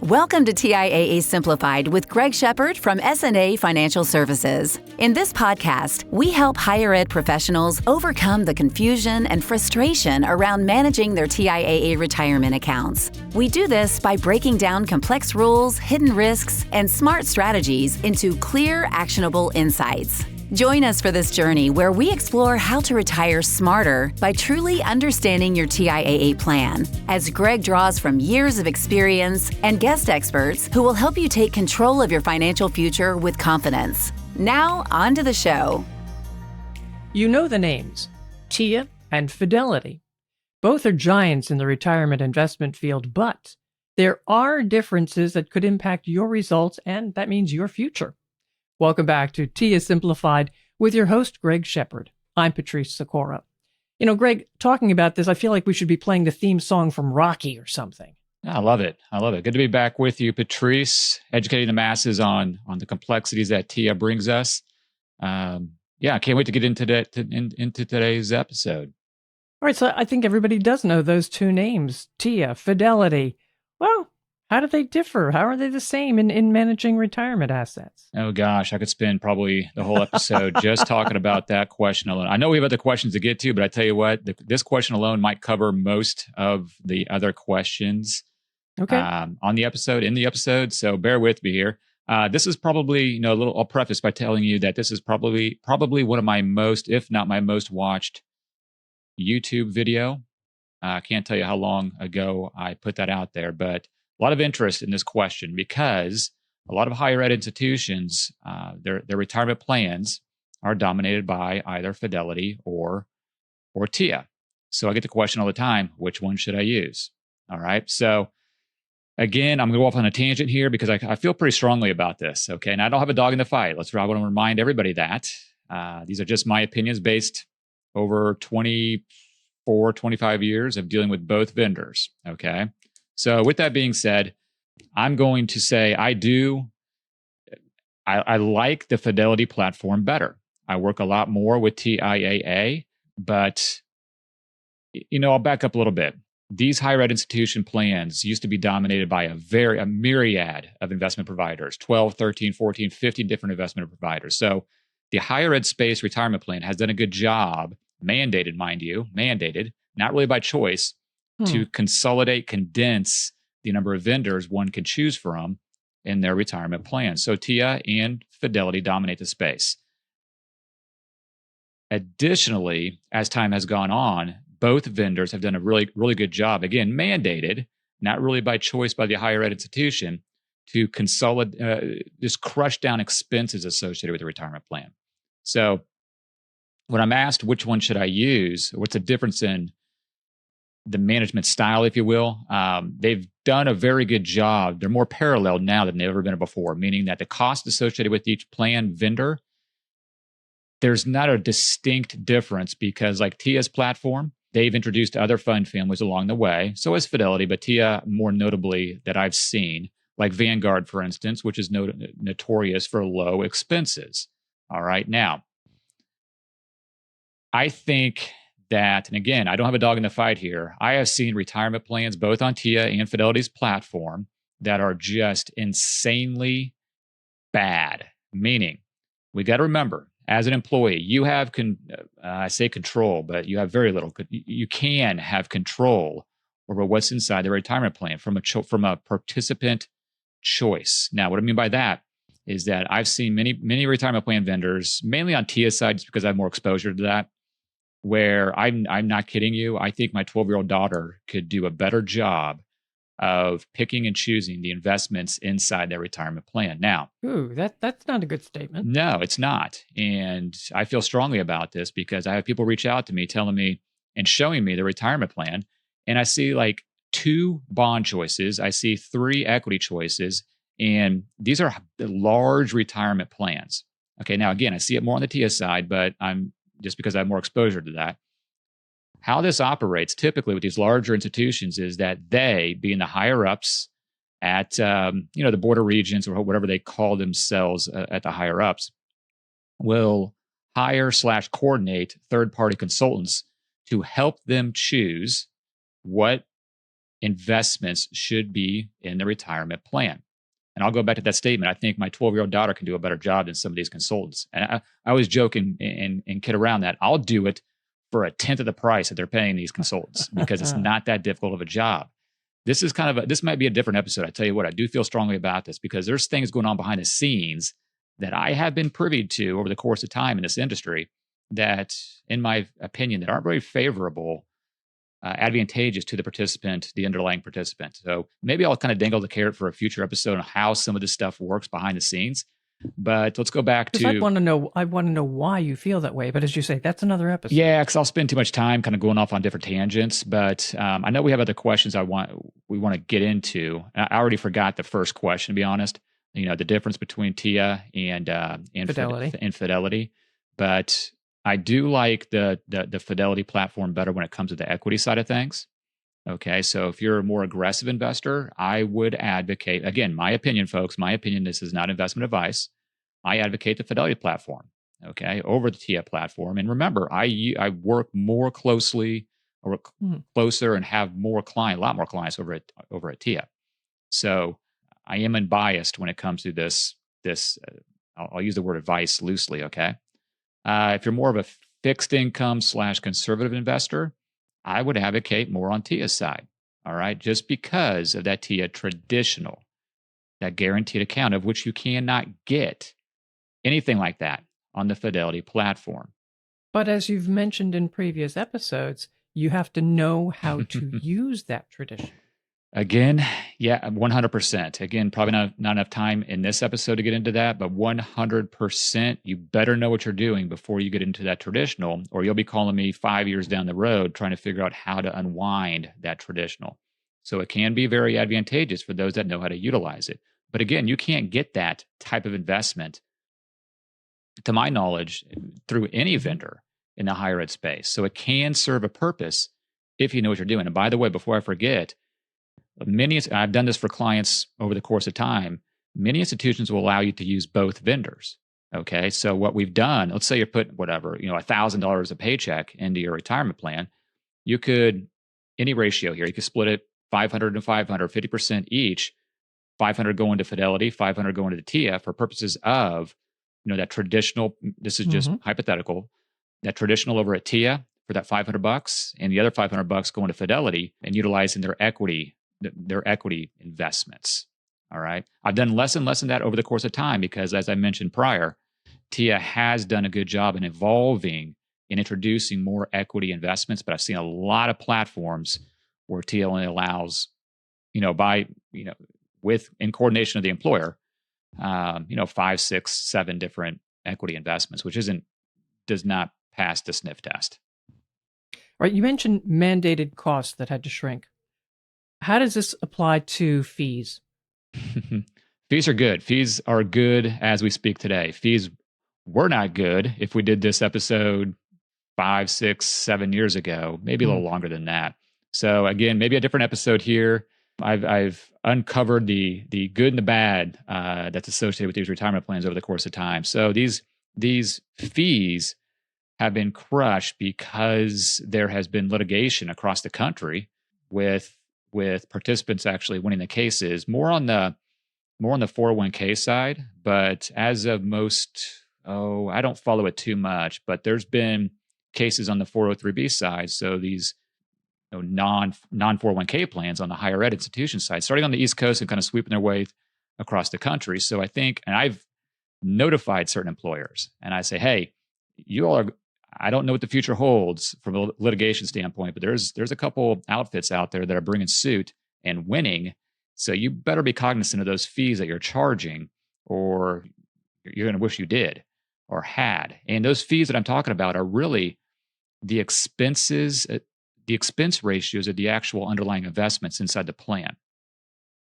Welcome to TIAA Simplified with Greg Shepard from S&A Financial Services. In this podcast, we help higher ed professionals overcome the confusion and frustration around managing their TIAA retirement accounts. We do this by breaking down complex rules, hidden risks, and smart strategies into clear, actionable insights. Join us for this journey where we explore how to retire smarter by truly understanding your TIAA plan, as Greg draws from years of experience and guest experts who will help you take control of your financial future with confidence. Now, on to the show. You know the names, TIAA and Fidelity. Both are giants in the retirement investment field, but there are differences that could impact your results, and that means your future. Welcome back to TIAA Simplified with your host, Greg Shepard. I'm Patrice Sikora. You know, Greg, talking about this, I feel like we should be playing the theme song from Rocky or something. I love it. Good to be back with you, Patrice, educating the masses on the complexities that TIAA brings us. I can't wait to get into that into today's episode. All right, so I think everybody does know those two names, TIAA, Fidelity. Well, how do they differ? How are they the same in managing retirement assets? Oh, gosh, I could spend probably the whole episode just talking about that question alone. I know we have other questions to get to, but I tell you what, this question alone might cover most of the other questions in the episode. So bear with me here. This is probably, I'll preface by telling you that this is probably one of my most, if not my most watched YouTube video. I can't tell you how long ago I put that out there, but a lot of interest in this question because a lot of higher ed institutions, their retirement plans are dominated by either Fidelity or TIAA. So I get the question all the time, which one should I use? All right. So again, I'm going to go off on a tangent here because I feel pretty strongly about this. Okay. And I don't have a dog in the fight. I want to remind everybody that these are just my opinions based over 24, 25 years of dealing with both vendors. Okay. So with that being said, I'm going to say I like the Fidelity platform better. I work a lot more with TIAA, but I'll back up a little bit. These higher ed institution plans used to be dominated by a myriad of investment providers, 12, 13, 14, 15 different investment providers. So the higher ed space retirement plan has done a good job, mandated, not really by choice, to consolidate, condense the number of vendors one can choose from in their retirement plan. So TIAA and Fidelity dominate the space. Additionally, as time has gone on, both vendors have done a really, really good job, again, mandated, not really by choice by the higher ed institution, to consolidate, just crush down expenses associated with the retirement plan. So when I'm asked which one should I use, what's the difference in the management style, if you will, they've done a very good job. They're more parallel now than they've ever been before, meaning that the cost associated with each plan vendor, there's not a distinct difference because like TIAA's platform, they've introduced other fund families along the way. So has Fidelity, but TIAA more notably that I've seen, like Vanguard, for instance, which is notorious for low expenses. All right. Now, I think that, and again, I don't have a dog in the fight here. I have seen retirement plans both on TIAA and Fidelity's platform that are just insanely bad. Meaning, we got to remember, as an employee, you have, I say control, but you have very little. You can have control over what's inside the retirement plan from a participant choice. Now, what I mean by that is that I've seen many retirement plan vendors, mainly on TIAA side, just because I have more exposure to that, where I'm not kidding you. I think my 12-year-old daughter could do a better job of picking and choosing the investments inside their retirement plan. Now, that's not a good statement. No, it's not. And I feel strongly about this because I have people reach out to me telling me and showing me the retirement plan. And I see like 2 bond choices. I see 3 equity choices. And these are large retirement plans. Okay, now again, I see it more on the TIAA side, but I'm just because I have more exposure to that. How this operates typically with these larger institutions is that they, being the higher ups at the border regions or whatever they call themselves at the higher ups, will hire/coordinate third-party consultants to help them choose what investments should be in the retirement plan. And I'll go back to that statement. I think my 12-year-old daughter can do a better job than some of these consultants. And I always joke and kid around that. I'll do it for a tenth of the price that they're paying these consultants because it's not that difficult of a job. This is this might be a different episode. I tell you what, I do feel strongly about this because there's things going on behind the scenes that I have been privy to over the course of time in this industry that, in my opinion, that aren't very favorable, advantageous to the participant, the underlying participant. So maybe I'll kind of dangle the carrot for a future episode on how some of this stuff works behind the scenes. But let's go back to. I want to know why you feel that way. But as you say, that's another episode. Yeah, because I'll spend too much time kind of going off on different tangents. But I know we have other questions we want to get into. I already forgot the first question, to be honest. The difference between TIAA and Fidelity. But I do like the Fidelity platform better when it comes to the equity side of things. Okay, so if you're a more aggressive investor, I would advocate, again, my opinion, folks, this is not investment advice. I advocate the Fidelity platform, okay, over the TIAA platform. And remember, I work more closely or closer and have a lot more clients over at TIAA. So I am unbiased when it comes to this. I'll use the word advice loosely, okay? If you're more of a fixed income / conservative investor, I would advocate more on TIAA's side, all right? Just because of that TIAA traditional, that guaranteed account of which you cannot get anything like that on the Fidelity platform. But as you've mentioned in previous episodes, you have to know how to use that traditional. Again, yeah, 100%. Again, probably not enough time in this episode to get into that, but 100%, you better know what you're doing before you get into that traditional, or you'll be calling me 5 years down the road trying to figure out how to unwind that traditional. So it can be very advantageous for those that know how to utilize it. But again, you can't get that type of investment, to my knowledge, through any vendor in the higher ed space. So it can serve a purpose if you know what you're doing. And by the way, before I forget, I've done this for clients over the course of time. Many institutions will allow you to use both vendors. Okay, so what we've done, let's say you're putting $1,000 a paycheck into your retirement plan. You could, any ratio here, you could split it 500 and 500, 50% each. 500 going to Fidelity, 500 going to the TIAA for purposes of that traditional. This is just hypothetical. That traditional over at TIAA for that $500, and the other $500 going to Fidelity and utilizing their equity investments. All right. I've done less and less of that over the course of time because, as I mentioned prior, TIAA has done a good job in evolving and introducing more equity investments. But I've seen a lot of platforms where TIAA only allows, in coordination of the employer, 5, 6, 7 different equity investments, which does not pass the sniff test. Right. You mentioned mandated costs that had to shrink. How does this apply to fees? Fees are good. Fees are good as we speak today. Fees were not good if we did this episode 5, 6, 7 years ago, maybe a little longer than that. So again, maybe a different episode here. I've uncovered the good and the bad that's associated with these retirement plans over the course of time. So these fees have been crushed because there has been litigation across the country with participants actually winning the cases, more on the 401k side. But as of I don't follow it too much, but there's been cases on the 403b side. So these non 401k plans on the higher ed institution side, starting on the East Coast and kind of sweeping their way across the country. So I think, and I've notified certain employers, and I say, hey, you all are. I don't know what the future holds from a litigation standpoint, but there's a couple outfits out there that are bringing suit and winning. So you better be cognizant of those fees that you're charging, or you're going to wish you did or had. And those fees that I'm talking about are really the expenses, the expense ratios of the actual underlying investments inside the plan.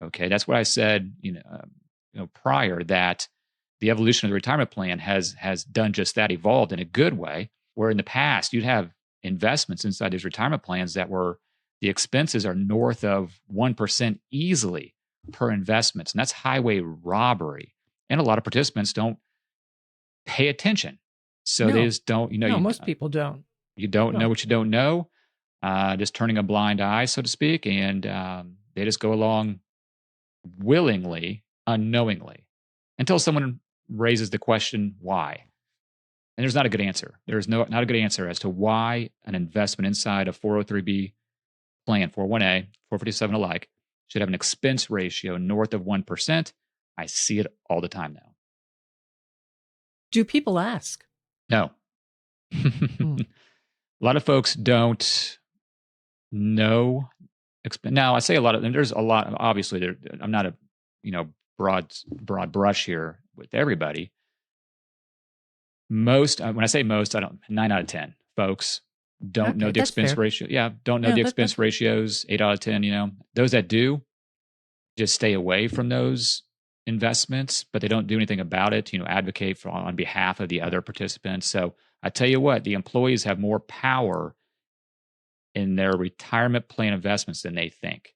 Okay, that's what I said, prior, that the evolution of the retirement plan has done just that, evolved in a good way. Where in the past, you'd have investments inside these retirement plans that were, the expenses are north of 1% easily per investment. And that's highway robbery. And a lot of participants don't pay attention. So they just don't, most people don't. You don't know what you don't know. just turning a blind eye, so to speak, and they just go along willingly, unknowingly, until someone raises the question, why? And there's not a good answer. There's not a good answer as to why an investment inside a 403b plan, 401a, 457 alike, should have an expense ratio north of 1%. I see it all the time now. Do people ask? No. A lot of folks don't know. Now, I say a lot of them. There's a lot. Obviously, I'm not a broad brush here with everybody. Most, when I say most, I don't. 9 out of 10 folks don't know the expense ratio. Yeah, don't know the expense ratios. 8 out of 10. Those that do just stay away from those investments, but they don't do anything about it. Advocate on behalf of the other participants. So I tell you what, the employees have more power in their retirement plan investments than they think.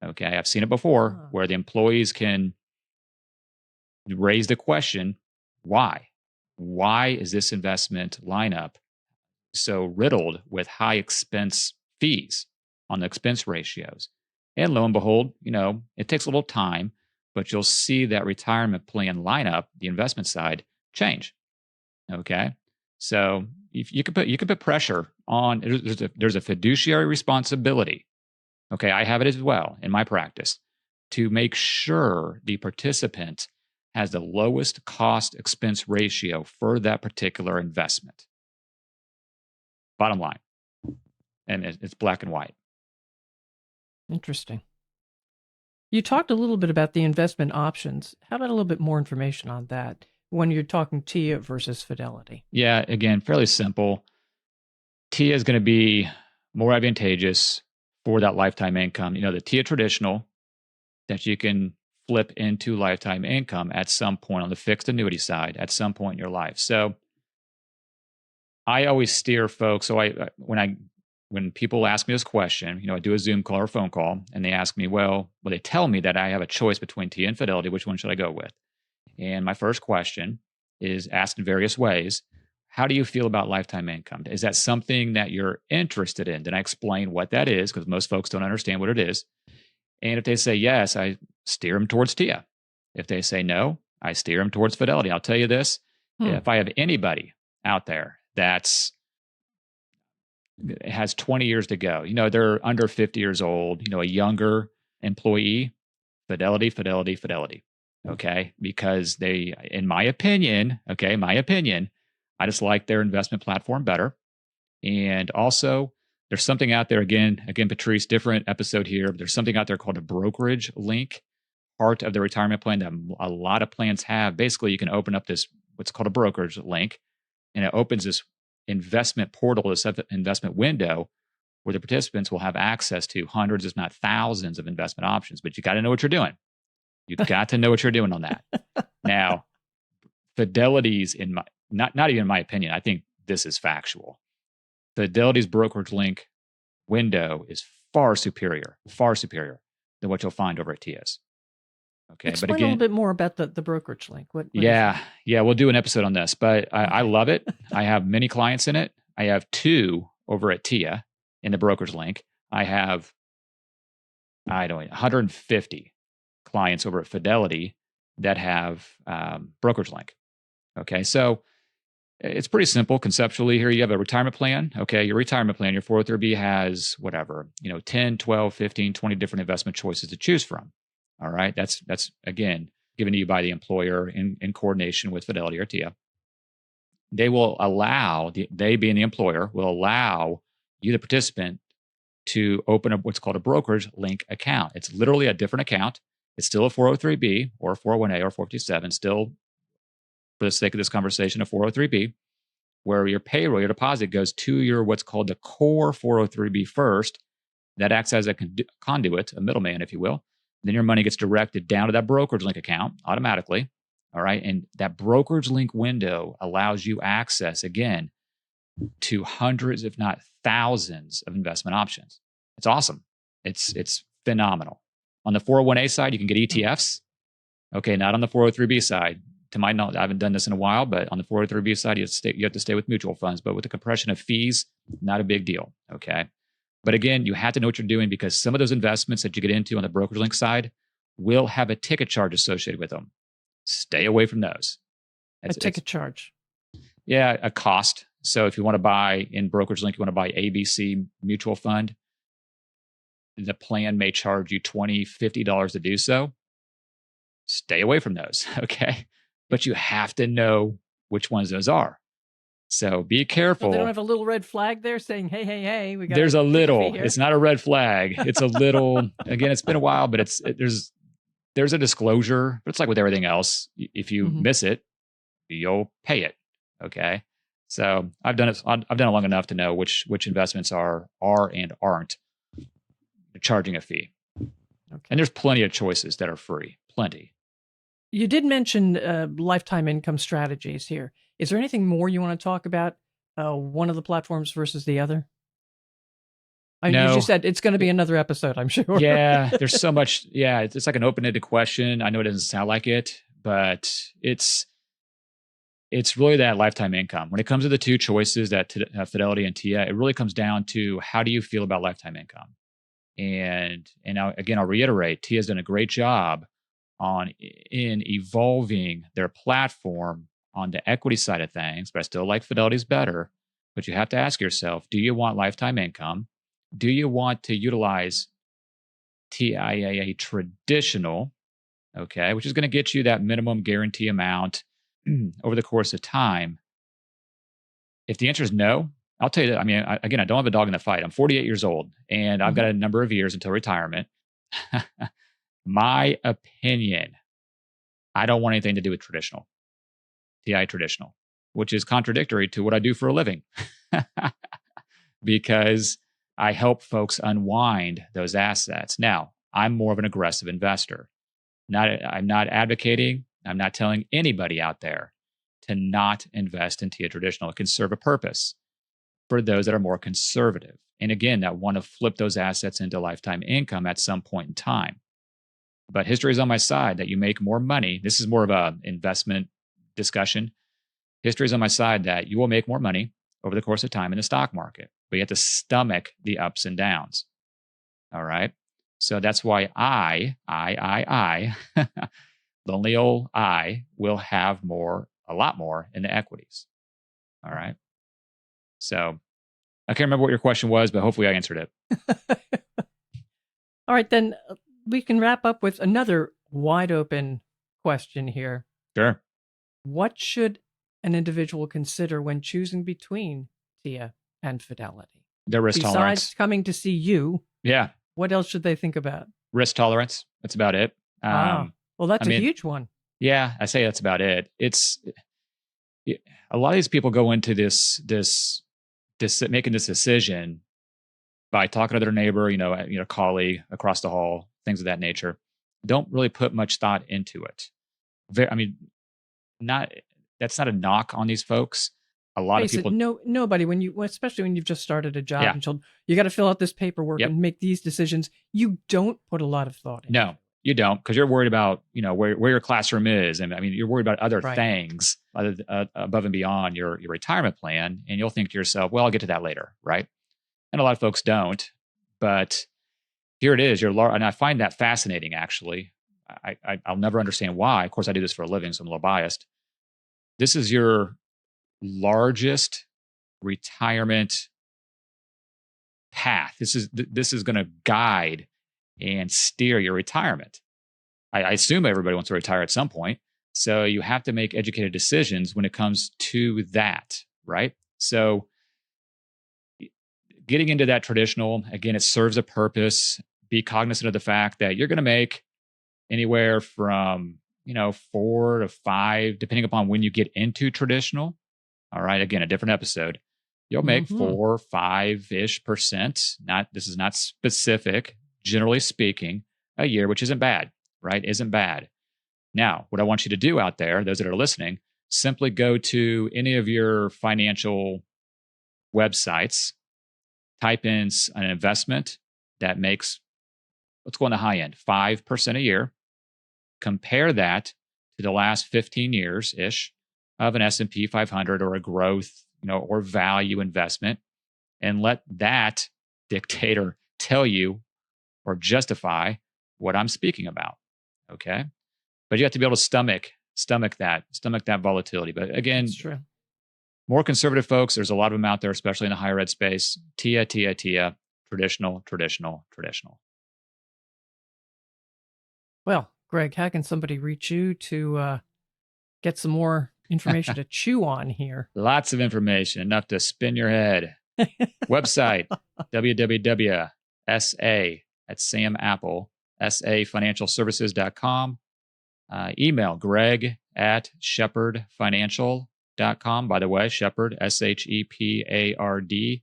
Okay, I've seen it before where the employees can raise the question, why? Why is this investment lineup so riddled with high expense fees on the expense ratios? And lo and behold, it takes a little time, but you'll see that retirement plan lineup, the investment side, change. Okay, so if you could put pressure on. There's a fiduciary responsibility. Okay, I have it as well in my practice to make sure the participant has the lowest cost expense ratio for that particular investment. Bottom line, and it's black and white. Interesting. You talked a little bit about the investment options. How about a little bit more information on that when you're talking TIAA versus Fidelity? Yeah, again, fairly simple. TIAA is going to be more advantageous for that lifetime income. The TIAA traditional that you can flip into lifetime income at some point on the fixed annuity side at some point in your life. So I always steer folks. So when people ask me this question, I do a Zoom call or phone call, and they ask me, they tell me that I have a choice between TIAA and Fidelity. Which one should I go with? And my first question is asked in various ways. How do you feel about lifetime income? Is that something that you're interested in? Then I explain what that is, because most folks don't understand what it is. And if they say yes, I steer them towards TIAA. If they say no, I steer them towards Fidelity. I'll tell you this, if I have anybody out there that's has 20 years to go, they're under 50 years old, a younger employee, Fidelity. Okay. Because they, in my opinion, I just like their investment platform better. And also, there's something out there, again, Patrice, different episode here, but there's something out there called a brokerage link, part of the retirement plan that a lot of plans have. Basically, you can open up this, what's called a brokerage link, and it opens this investment portal, this investment window, where the participants will have access to hundreds, if not thousands, of investment options. But you got to know what you're doing. You've got to know what you're doing on that. Now, Fidelity's, not even in my opinion, I think this is factual. Fidelity's brokerage link window is far superior than what you'll find over at TIAA's. Okay, Explain but again, a little bit more about the brokerage link. What yeah, we'll do an episode on this, but I love it. I have many clients in it. I have 2 over at TIAA in the brokerage link. I have, 150 clients over at Fidelity that have brokerage link. Okay, so it's pretty simple conceptually here. You have a retirement plan. Okay, your retirement plan, your 403b has whatever, 10, 12, 15, 20 different investment choices to choose from. All right, that's again given to you by the employer in coordination with Fidelity or TIAA. They will allow, they being the employer, will allow you, the participant, to open up what's called a brokerage link account. It's literally a different account. It's still a 403b or a 401a or 457, still, for the sake of this conversation, a 403b, where your payroll, your deposit goes to your what's called the core 403b first. That acts as a conduit, a middleman, if you will. Then your money gets directed down to that brokerage link account automatically. All right. And that brokerage link window allows you access, again, to hundreds, if not thousands, of investment options. It's awesome. It's phenomenal. On the 401a side, you can get ETFs. Okay, not on the 403b side. To my knowledge, I haven't done this in a while, but on the 403b side, you have to stay with mutual funds. But with the compression of fees, not a big deal. Okay. But again, you have to know what you're doing because some of those investments that you get into on the brokerage link side will have a ticket charge associated with them. Stay away from those. A ticket charge. Yeah, a cost. So if you want to buy in brokerage link, you want to buy ABC mutual fund, the plan may charge you $20, $50 to do so. Stay away from those, okay? But you have to know which ones those are. So be careful. So they don't have a little red flag there saying, hey, we got There's a little. It's not a red flag. It's a little. Again, it's been a while, but there's a disclosure. But it's like with everything else. If you miss it, you'll pay it. Okay. So I've done it long enough to know which investments are and aren't charging a fee. Okay. And there's plenty of choices that are free. Plenty. You did mention lifetime income strategies here. Is there anything more you want to talk about one of the platforms versus the other? No. You just said it's going to be another episode, I'm sure. Yeah, there's so much. Yeah, it's like an open-ended question. I know it doesn't sound like it, but it's really that lifetime income. When it comes to the two choices, that Fidelity and TIAA, it really comes down to how do you feel about lifetime income? And I'll reiterate, TIAA's done a great job in evolving their platform on the equity side of things, but I still like Fidelity's better. But you have to ask yourself, do you want lifetime income? Do you want to utilize TIAA traditional, okay, which is going to get you that minimum guarantee amount over the course of time? If the answer is no, I'll tell you that. I mean, I don't have a dog in the fight. I'm 48 years old, and I've got a number of years until retirement. My opinion, I don't want anything to do with traditional, TIAA traditional, which is contradictory to what I do for a living because I help unwind unwind those assets. Now, I'm more of an aggressive investor. I'm not advocating, I'm not telling anybody out there to not invest in TIAA traditional. It can serve a purpose for those that are more conservative. And again, that want to flip those assets into lifetime income at some point in time. But history is on my side that you make more money. This is more of an investment discussion. History is on my side that you will make more money over the course of time in the stock market, but you have to stomach the ups and downs. All right. So that's why I, lonely old I, will have a lot more in the equities. All right. So I can't remember what your question was, but hopefully I answered it. All right, then we can wrap up with another wide open question here. Sure. What should an individual consider when choosing between TIAA and Fidelity? Their risk tolerance. Besides coming to see you, yeah, what else should they think about? Risk tolerance. That's about it. Well, that's a huge one. Yeah, I say that's about it. It's a lot of these people go into this making this decision by talking to their neighbor, colleague across the hall, things of that nature. Don't really put much thought into it. That's not a knock on these folks. A lot of people, nobody, especially when you've just started a job and you got to fill out this paperwork and make these decisions. You don't put a lot of thought into it. No, you don't, because you're worried about, where your classroom is. And you're worried about other things above and beyond your retirement plan. And you'll think to yourself, well, I'll get to that later. Right. And a lot of folks don't, but here it is. And I find that fascinating, actually. I'll never understand why. Of course, I do this for a living, so I'm a little biased. This is your largest retirement path. This is going to guide and steer your retirement. I assume everybody wants to retire at some point. So you have to make educated decisions when it comes to that, right? So getting into that traditional, again, it serves a purpose. Be cognizant of the fact that you're going to make anywhere from 4 to 5, depending upon when you get into traditional. All right, again, a different episode. You'll make 4 or 5-ish%. This is not specific, generally speaking, a year, which isn't bad, right? Isn't bad. Now, what I want you to do out there, those that are listening, simply go to any of your financial websites, type in an investment that makes, let's go on the high end, 5% a year. Compare that to the last 15 years-ish of an S&P 500 or a growth, or value investment, and let that dictate or tell you or justify what I'm speaking about. Okay. But you have to be able to stomach that volatility. But again, That's true. More conservative folks, there's a lot of them out there, especially in the higher ed space. TIAA, traditional. Well, Greg, how can somebody reach you to get some more information to chew on here? Lots of information, enough to spin your head. Website, www.sa, that's Sam Apple, safinancialservices.com. Email greg@shepardfinancial.com. By the way, Shepard, Shepard.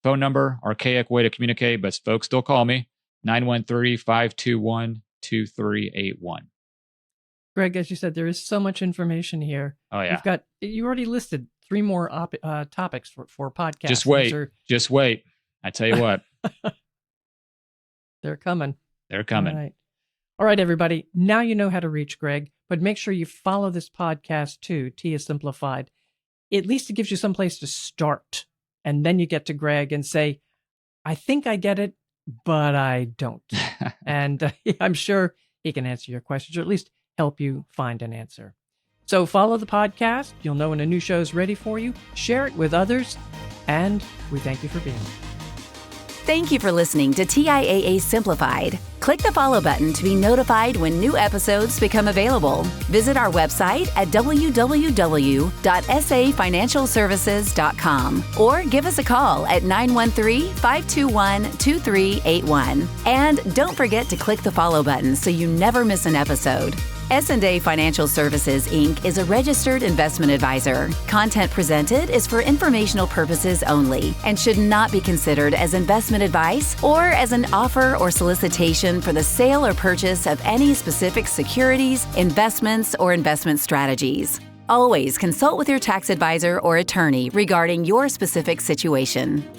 Phone number, archaic way to communicate, but folks still call me, 913-521-2381. Greg, as you said, there is so much information here. Oh, yeah. You already listed 3 more topics for podcasts. Just wait. I tell you what. They're coming. All right, everybody. Now you know how to reach Greg, but make sure you follow this podcast too, TIAA Simplified. At least it gives you some place to start. And then you get to Greg and say, I think I get it, but I don't. And I'm sure he can answer your questions, or at least help you find an answer. So follow the podcast. You'll know when a new show is ready for you. Share it with others. And we thank you for being here. Thank you for listening to TIAA Simplified. Click the follow button to be notified when new episodes become available. Visit our website at www.safinancialservices.com or give us a call at 913-521-2381. And don't forget to click the follow button so you never miss an episode. S&A Financial Services, Inc. is a registered investment advisor. Content presented is for informational purposes only and should not be considered as investment advice or as an offer or solicitation for the sale or purchase of any specific securities, investments, or investment strategies. Always consult with your tax advisor or attorney regarding your specific situation.